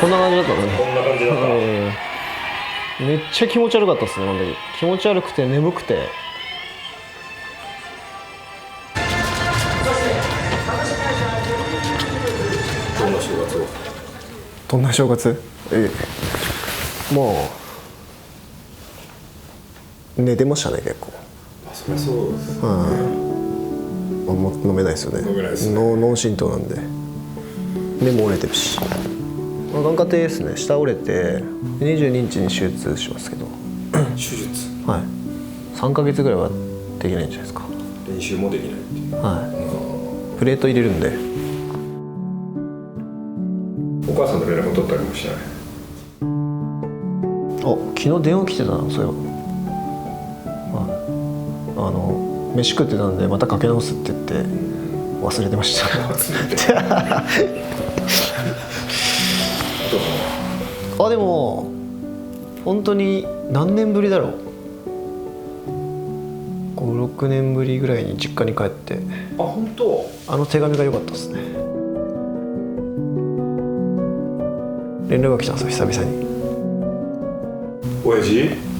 こんな感じだったのね。こんな感じだった。めっちゃ気持ち悪かったっすね、あの時。気持ち悪くて眠くて。どんな正月を？どんな正月？もう寝てましたね、結構。あ、そりゃそうです。もう飲めないですよね。飲めないですね。脳震盪なんで。目も折れてるし。眼科亭ですね。下折れて22日に手術しますけど。手術。はい。3ヶ月ぐらいはできないんじゃないですか。練習もできないっていう。はい。プレート入れるんで。お母さんと連絡取ったりもしない？昨日電話来てたな、そういえば。飯食ってたんでまたかけ直すって言って忘れてました。でも本当に何年ぶりだろう。5、6年ぶりぐらいに実家に帰って。本当？あの手紙が良かったですね。連絡が来たんですよ、久々に。親父？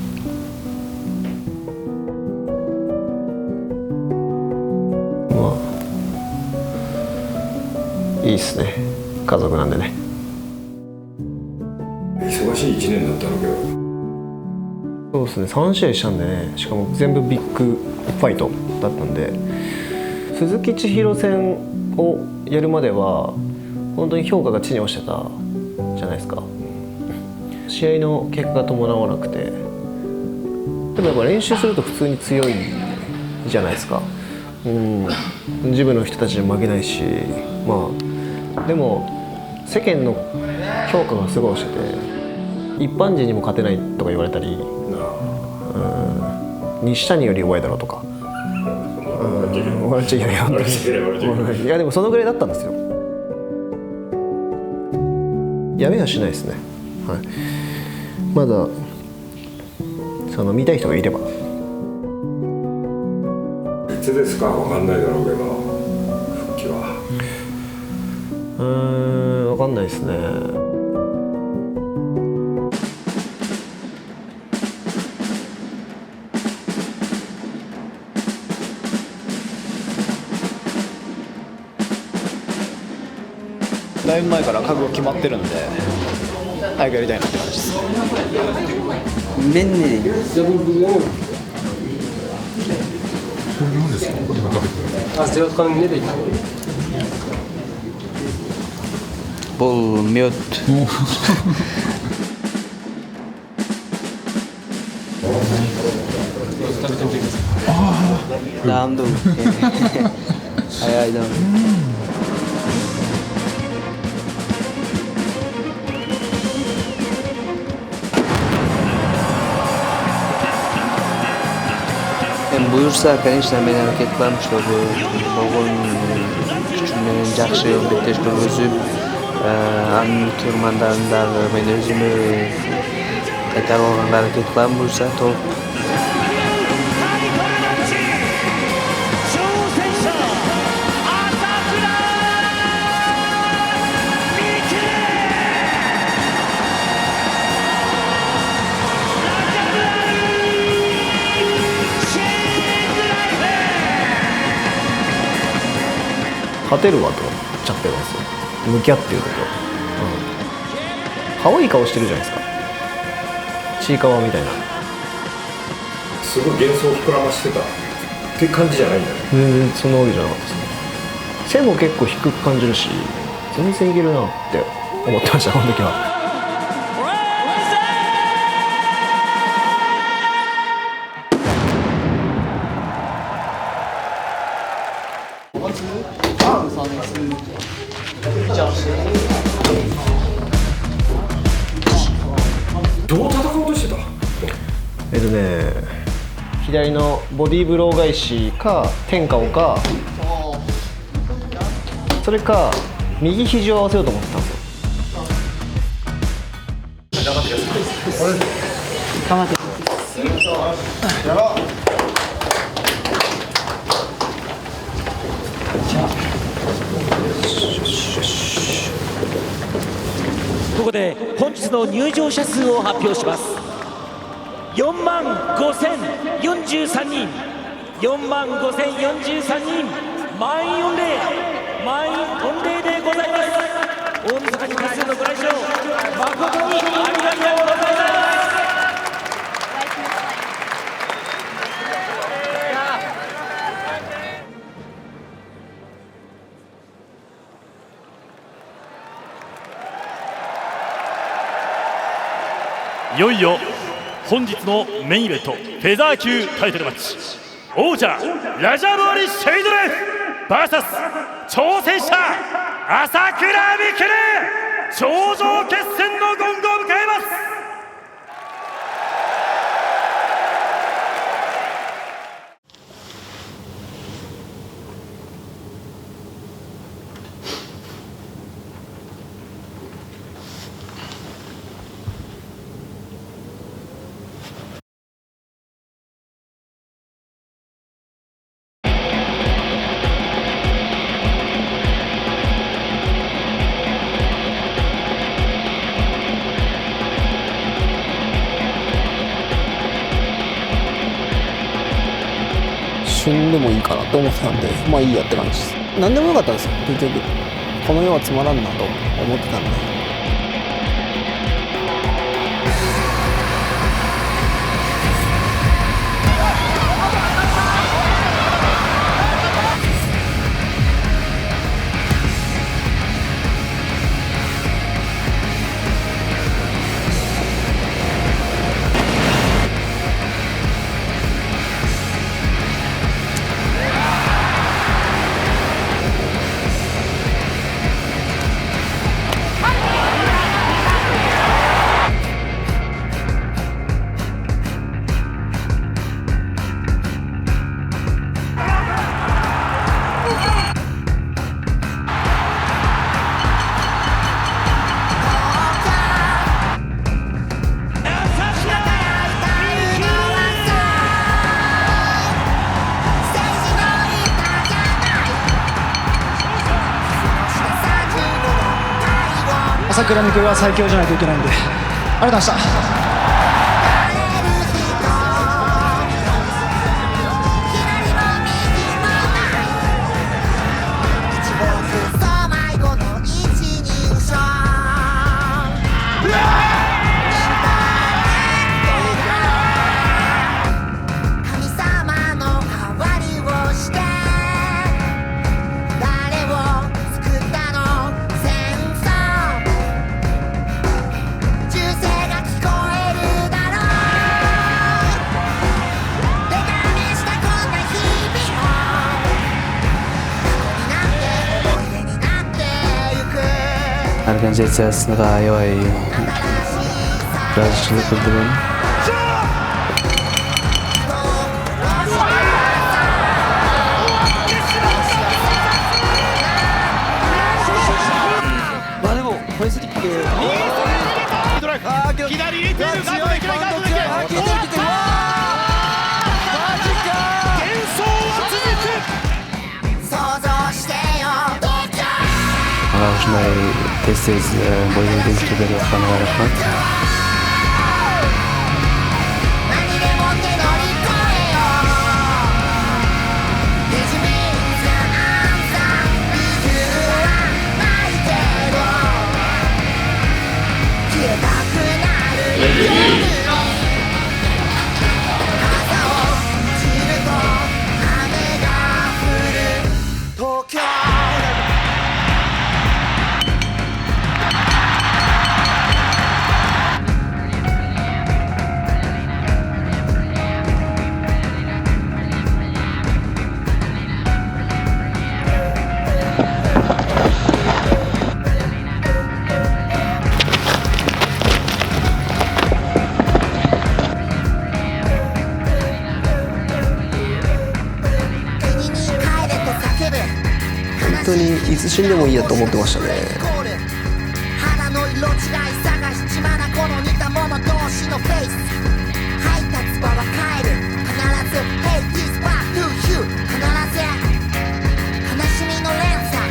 いいっすね、家族なんでね。忙しい1年だったろうけど。そうですね、3試合したんでね。しかも全部ビッグファイトだったんで、鈴木千尋戦をやるまでは本当に評価が地に落ちてたじゃないですか。試合の結果が伴わなくて。でもやっぱ練習すると普通に強いじゃないですか。自分の人たちに負けないし、でも世間の評価がすごい落ちてて、一般人にも勝てないとか言われたり、西谷より弱いだろうとか、笑っちゃいけない、本当に。いやでもそのぐらいだったんですよ。やめはしないですね。はい。まだ見たい人がいれば。いつですかわかんないだろうけど、復帰は。わかんないですね。だいぶ前から覚悟決まってるんで早くやりたいなって感じです。麺にbol mjøt. Daam do. Ay daam. Buyursa kanişten beni hareket kılarmış da bugün küçümlerin жақсы ümmetleş көргөзүп анын турмандардагы мен өзүмө кайтарып алганга аракет кылам буюрса толук.勝てるわと思っちゃってるんですよ、向き合ってること。可愛い顔してるじゃないですか、ちいかわみたいな。すごい幻想を膨らましてたって感じじゃないんだね。全然そんなわけじゃなかったですね。背も結構低く感じるし、全然いけるなって思ってました、この時は。どう戦おうとしてた？左のボディーブロー返しか天下をか、それか右肘を合わせようと思ってたんですよ。頑張って。やろう。どここで本日の入場者数を発表します。45,043人、45,043人、満員御礼、満員御礼でございます。大晦日に多数のご来場、誠にありがとうございます。いよいよ本日のメインイベント、フェザー級タイトルマッチ、王者ラジャブアリ・シェイドレフ VS 挑戦者朝倉未来、頂上決戦のゴングを迎えます。旬でもいいかなと思ってたんで、まあいいやって感じです。何でもよかったんですよ、結局。この世はつまらんなと思ってたんで。朝倉未来は最強じゃないといけないんで、ありがとうございました。Organizatsiyasiga yoy yozishni bildirim. Shunday tez-tez bo'yinga yetib berayotganiga rahmat.本当にいつ死んでもいいやと思ってましたね。肌の色違い探し血まなこの似た者同士のフェイス、配達場は帰る必ず Hey this back to you 必ず悲しみの連鎖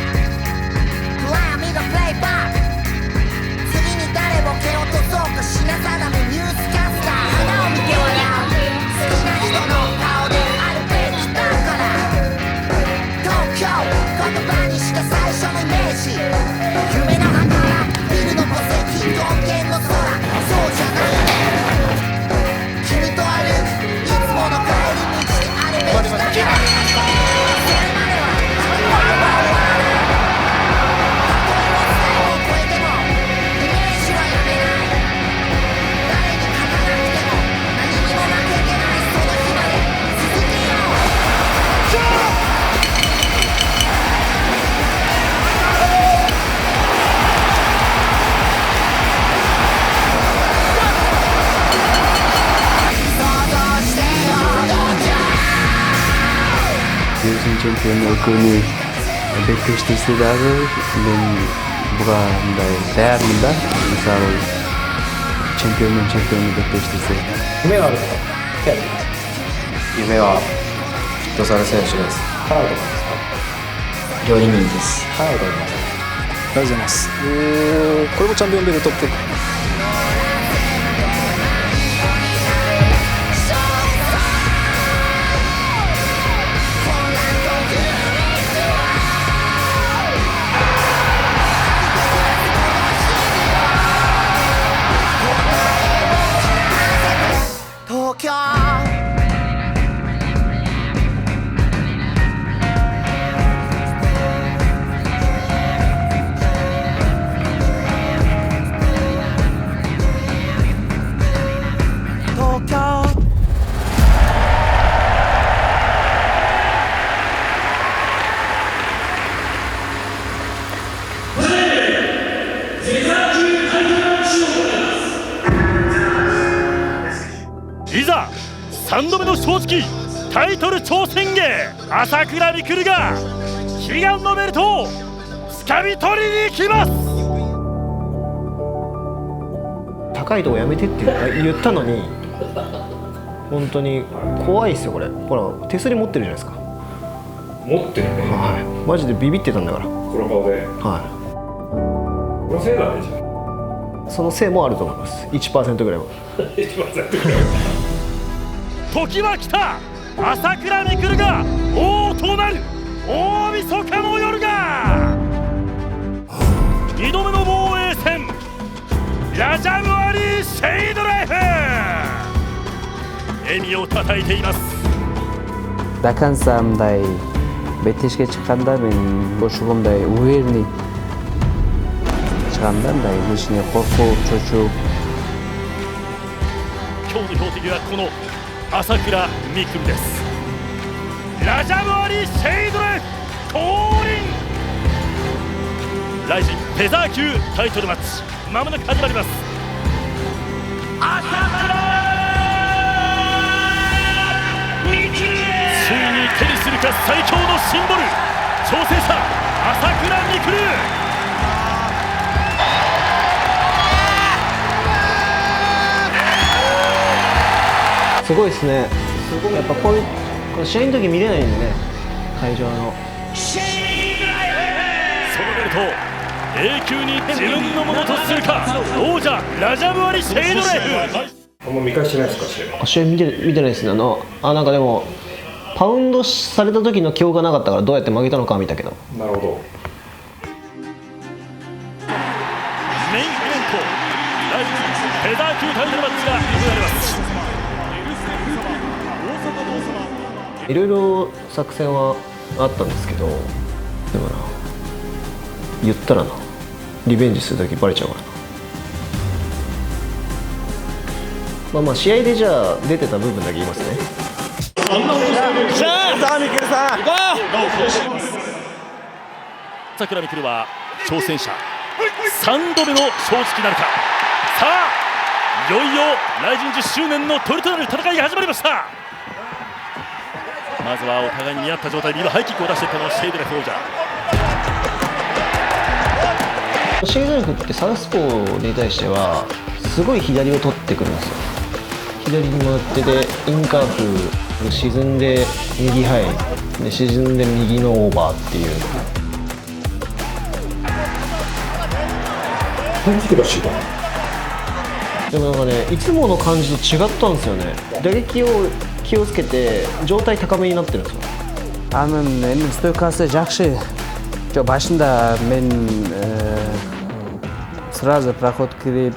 暗闇がプレイバック、次に誰を 챔피언을 배틀시티스다를 부가인데 대합니다. misal 챔피언은 배틀시티스. 夢があるとか手挙げてください。夢はフットサル選手です。叶うとかですか？料理人です。叶うと思います。ありがとうございます。これもチャンピオンベルトっぽい。東京東京いざ3度目の正直タイトル挑戦へ朝倉未来が悲願のベルトを掴み取りに行きます。高いとこやめてって言ったのに本当に怖いですよこれ。ほら手すり持ってるじゃないですか。持ってるね。はい、マジでビビってたんだから。この顔で。はこのせいだねじゃい、そのせいもあると思います。 1% ぐらいは。時は来た。朝倉未来が王となる大晦日の夜が2度目の防衛戦ラジャムアリー・シェイドライフ笑みをたたいています。 Dakansa mday betishga chiqqanda men boshlig'imday uvernik chiqqanda mday ishni qo'rquv cho'chuv 今日の標的はこの朝倉未来です。ラジャムアリー・シェイドライフ降臨。ライジンフェザー級タイトルマッチまもなく始まります。朝倉未来、ついに手にするか最強のシンボル挑戦者朝倉未来。すごいですね。やっぱこの試合の時見れないんでね、会場の。そのベルト永久に自分のものとするか王者ラジャムアリ・シェイドライフ。あんま見返してないですか試合。試合見てないですね。なんかでもパウンドされた時の記憶がなかったからどうやって負けたのか見たけど。なるほど。メインイベントライジンフェザー級タイトルマッチが行われます。いろいろ作戦はあったんですけど、でもな、言ったらな、リベンジする時バレちゃうからな。まあ試合でじゃあ出てた部分だけ言いますね。朝倉未来は挑戦者3度目の正直なるか。さあいよいよライジン10周年のトリとなる戦いが始まりました。まずはお互いに見合った状態で今ハイキックを出していったのはシェイドライフ王者。シェイドライフってサウスポーに対してはすごい左を取ってくるんですよ。左に回ってでインカーフ沈んで右ハイで沈んで右のオーバーっていう。感じてらしいな。でもなんかね、いつもの感じと違ったんですよね。打撃を気をつけて状態高めになってるんですよ。men stoykasi yaxshi. Boshida men сразу проход kirib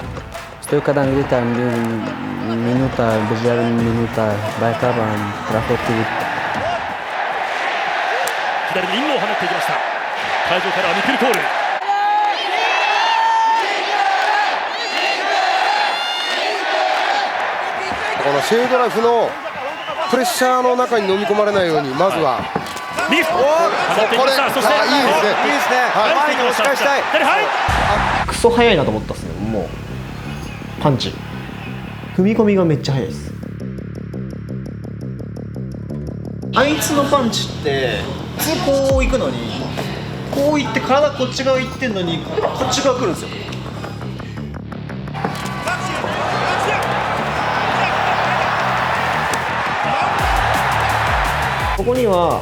stoykadan ketaman. Minuta, 1,5 minuta bayqaman проход kirib. 左にリングを放っていきました。会場からはミクルコール。このシェイドライフのプレッシャーの中に飲み込まれないようにまずはリフト放っていきました。そしていいですね、いいですね、前に押し返したい。クソ速いなと思ったっすね。もうパンチ踏み込みがめっちゃ速いです。あいつのパンチって普通こう行くのにこう行って体こっち側行ってんのにこっち側来るんですよ。ここには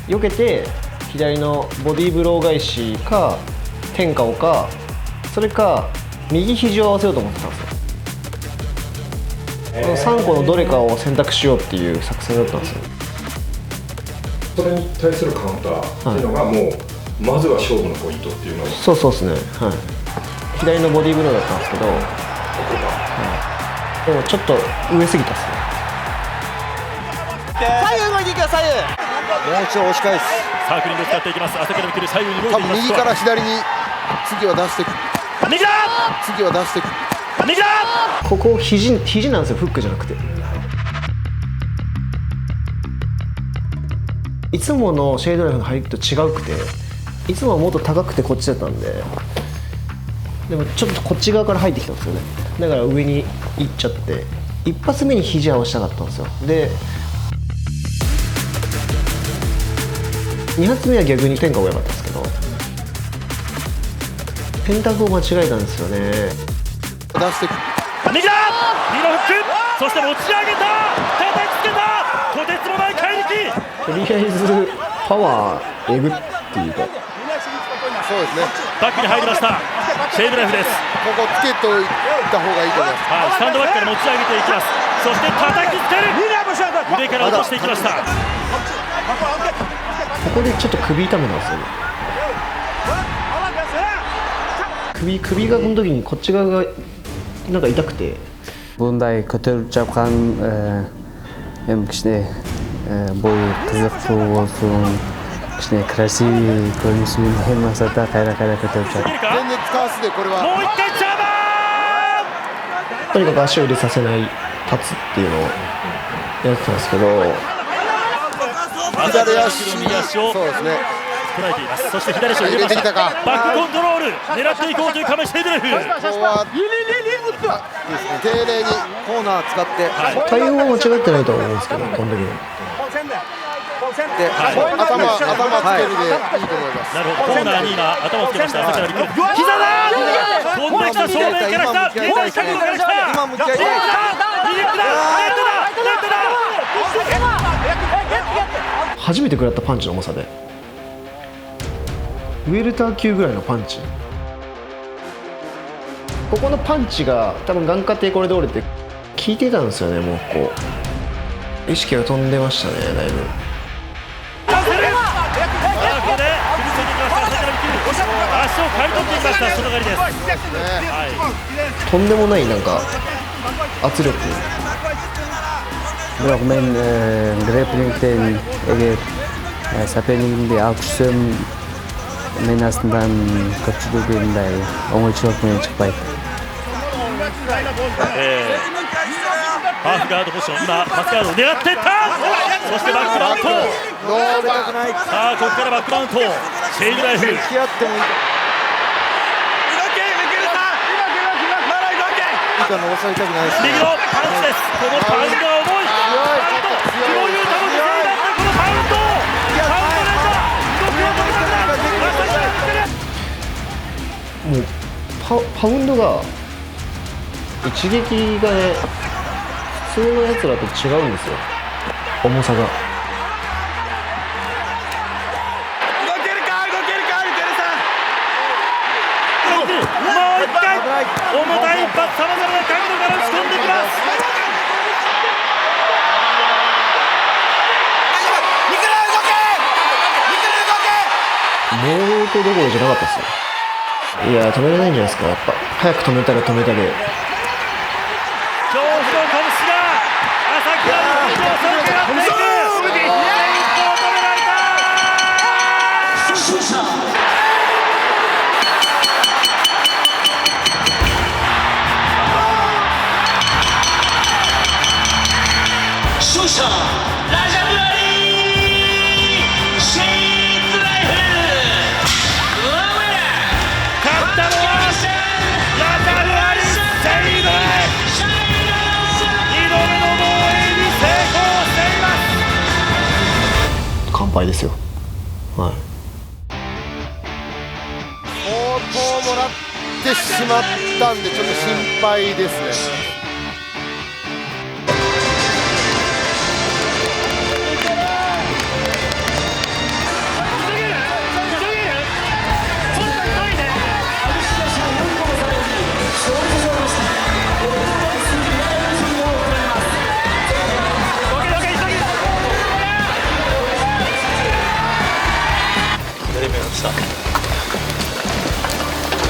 避けて左のボディーブロー返しか天下をか、それか右肘を合わせようと思ってたんですよ。この3個のどれかを選択しようっていう作戦だったんですよ。それに対するカウンターっていうのがもう、まずは勝負のポイントっていうのを。そうですね、はい、左のボディーブローだったんですけど、でもちょっと上すぎたっすね。左右動いていくよ、左右。もう一度押し返す。サークリングを使っていきます。朝から来る左右に動いていきます。右から左に次は出していく。右だ。次は出していく。右だ。ここ肘なんですよ、フックじゃなくて。いつものシェードライフの入りと違うくて、いつもはもっと高くてこっちだったんで、でもちょっとこっち側から入ってきたんですよね。だから上に行っちゃって、一発目に肘合わせたかったんですよ。で2発目は逆に天下が良かったんですけど、選択を間違えたんですよね。出していく。右だ。右のフック、そして持ち上げた、叩きつけた、とてつもない怪力。とりあえずパワーえぐっていうか、そうですね。バックに入りました。シェードライフです。ここつけておいた方がいいと思います。はい、スタンドバックから持ち上げていきます。そして叩きつける。腕から落としていきました。ここでちょっと首痛めたんですよね。首がこの時にこっち側がなんか痛くて。Bunday ko'tarib chapgan ham kichkina bo'yi qiziq bo'lsin, kichkina krasiviy ko'rinishi ham maqsadda qayerga ko'tarib chapdi. 全然使わすでこれは。もう一回ジャーマとにかく足を入れさせない、立つっていうのをやってたんですけど、左足右足をそうですね。捉えています。そして左足を入れました。バックコントロール狙っていこうという亀シェードレフ。ここは丁寧にコーナー使って、対応は間違ってないと思うんですけど、この時の。で頭つけるでいいと思います。なるほど、コーナーに今頭をつけました。朝から陸。膝だ。飛んできた、正面から来た。現在角度から来た。今向き合いたい。右だ。レッドだ。レッドだ。初めて食らったパンチの重さで、ウェルター級ぐらいのパンチ。ここのパンチが多分眼下底これで折れて効いてたんですよね。もうこう意識が飛んでましたね、だいぶ。ここで振り付いていきました。朝から陸。足を刈り取っていきました。その狩りです。とんでもないなんか圧力。 Biroq men grapplingdan agar sapelingimga olqishsam men aslida ko'pchilik bunday o'ng'aychiroq chiqmaydi. ハーフガードポジション、今パスガードを狙っていった。そしてバックマウント。さあここからバックマウント。シェイドライフ。右のパンチです。このパウンドが重い。黒優太も犠牲になったこのパウンド。パウンド連打。動きを止めたんだ。もうパウンドが一撃がね、普通のやつらと違うんですよ、重さが。もう一回重たい一発、さまざまな角度から打ち込んできます。もうこどころじゃなかったですよ。いや止められないんじゃないですか。やっぱ早く止めたら止めたで。恐怖の拳が朝倉のスピードをそれからっていく。一歩を止められた。勝者ラジャブラリーシェイドライフ。勝ったのはラジャブラリーシェイですよ。はい、相当もらってしまったんでちょっと心配ですね。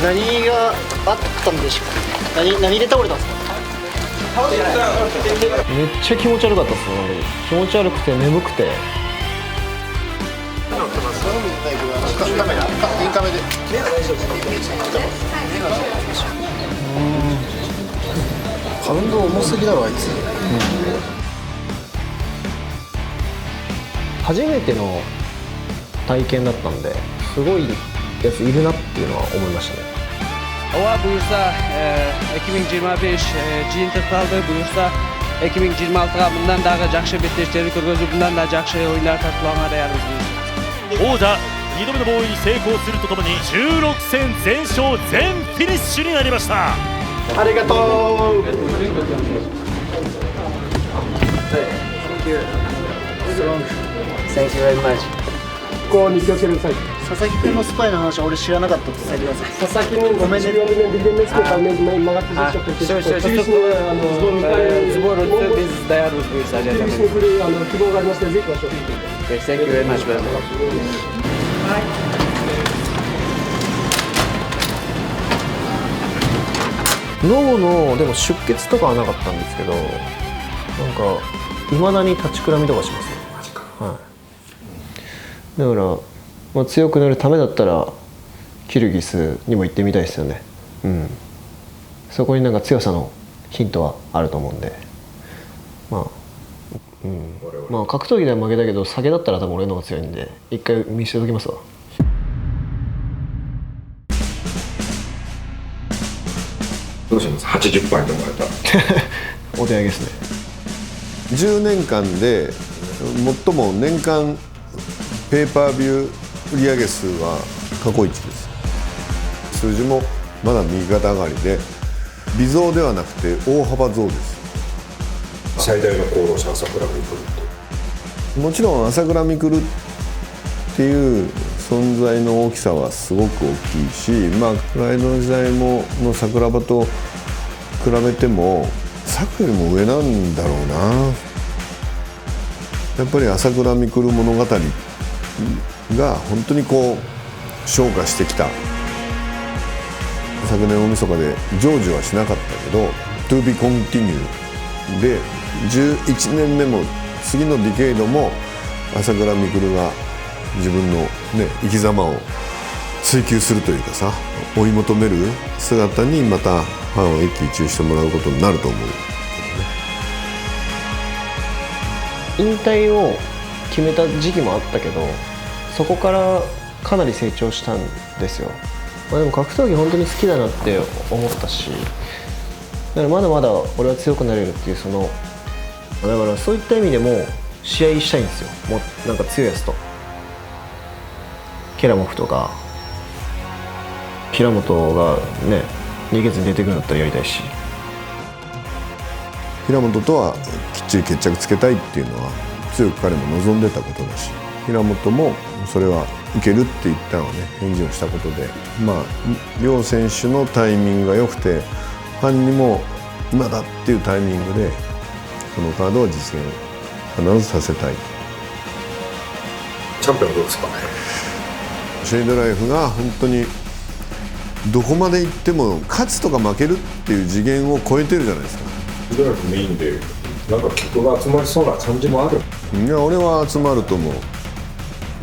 何があったんでしょうか。何で倒れたんですか。めっちゃ気持ち悪かったっすね。気持ち悪くて眠くて。カウント重すぎだろあいつ。初めての体験だったんですごいやついるなっていうのは思いましたね。Ova buyursa 2025 Jintertal'da buyursa 2026'ga bundan daha жақсы беттештери көргөзүп bundan daha жақсы оюндар тартууларга даярбыз. 王者2度目の防衛に成功するとともに16戦全勝全フィニッシュになりました。ありがとう。Thank you very much. ここに気をつけてください。佐々木君のスパイの話は俺知らなかったって伝えてください。佐々木君ごめんね。Сбор biz daярбыз buyursa жардам希望がありましたらぜひ来ましょう。 Thank you very much. 脳のでも出血とかはなかったんですけど、なんか未だに立ちくらみとかしますね。はい、だから、まあ、強くなるためだったらキルギスにも行ってみたいですよね。うん、そこになんか強さのヒントはあると思うんで、まあ、まあ格闘技では負けたけど酒だったら多分俺の方が強いんで一回見せておきますわ。どうします？80杯ともらえたお手上げですね。10年間で最も年間ペーパービュー売上数は過去一です。数字もまだ右肩上がりで微増ではなくて大幅増です。最大の功労者朝倉未来ってもちろん朝倉未来っていう存在の大きさはすごく大きいし、まあプライドの時代もの桜庭と比べても作よりも上なんだろうな。やっぱり朝倉未来物語が本当にこう昇華してきた。昨年大晦日で成就はしなかったけど To be continue で11年目も次のディケイドも朝倉未来が自分の、ね、生き様を追求するというかさ、追い求める姿にまたファンを一喜一憂してもらうことになると思う。引退を決めた時期もあったけど、そこからかなり成長したんですよ。まあ、でも格闘技本当に好きだなって思ったし、だからまだまだ俺は強くなれるっていうだからそういった意味でも試合したいんですよ。もうなんか強いやつとケラモフとか平本がね逃げずに出てくるんだったらやりたいし、平本とはきっちり決着つけたいっていうのは強く彼も望んでたことだし、平本もそれはいけるって言ったのをね返事をしたことで、まあ両選手のタイミングが良くてファンにも今だっていうタイミングでこのカードを実現必ずさせたい。チャンピオンどうですかね。シェイドライフが本当にどこまで行っても勝つとか負けるっていう次元を超えてるじゃないですか。シェイドライフメインでなんか客が集まりそうな感じもある。いや俺は集まると思う。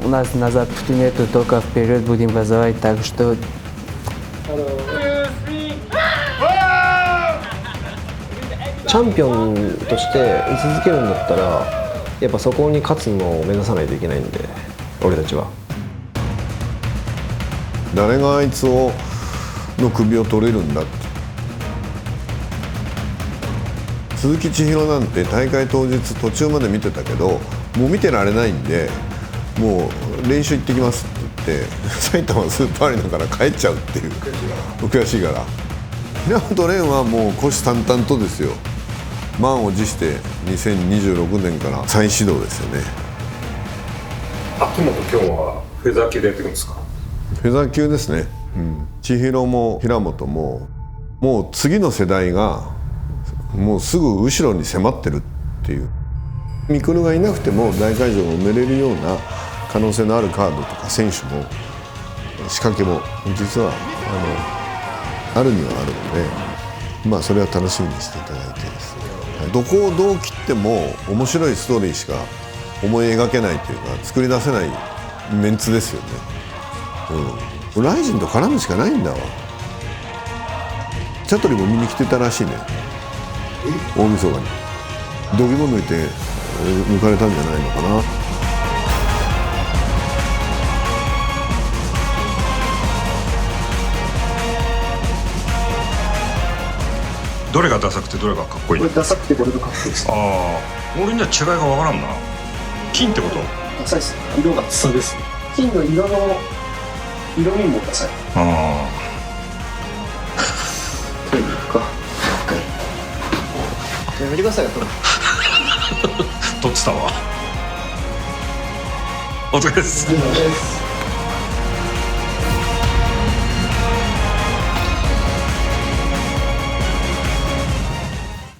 У нас назад пути нету, только вперед будем газовать, так что... チャンピオンとして居続けるんだったらやっぱそこに勝つのを目指さないといけないんで、俺たちは。誰があいつの首を取れるんだって。鈴木千尋なんて大会当日途中まで見てたけどもう見てられないんでもう練習行ってきますって言って埼玉スーパーアリーナから帰っちゃうっていう悔しいから平本蓮はもう虎視眈々とですよ満を持して2026年から再始動ですよね。秋元今日はフェザー級でやっていくんですか？フェザー級ですね、千尋も平本ももう次の世代がもうすぐ後ろに迫ってるっていう未来がいなくても大会場を埋めれるような可能性のあるカードとか選手も仕掛けも実はあるにはあるので、それは楽しみにしていただいてですね、どこをどう切っても面白いストーリーしか思い描けないというか作り出せないメンツですよね。ライジンと絡むしかないんだわ。チャトリも見に来てたらしいね、大晦日に。度肝抜いて抜かれたんじゃないのかな。どれがダサくてどれがかっこいいの？これダサくてこれがかっこいいです。ああ、俺には違いがわからんな。金ってこと？ダサいです。色がダサです。金の色味もダサい。ああ。というか。やめてくださいよ。撮ってたわ。お疲れです。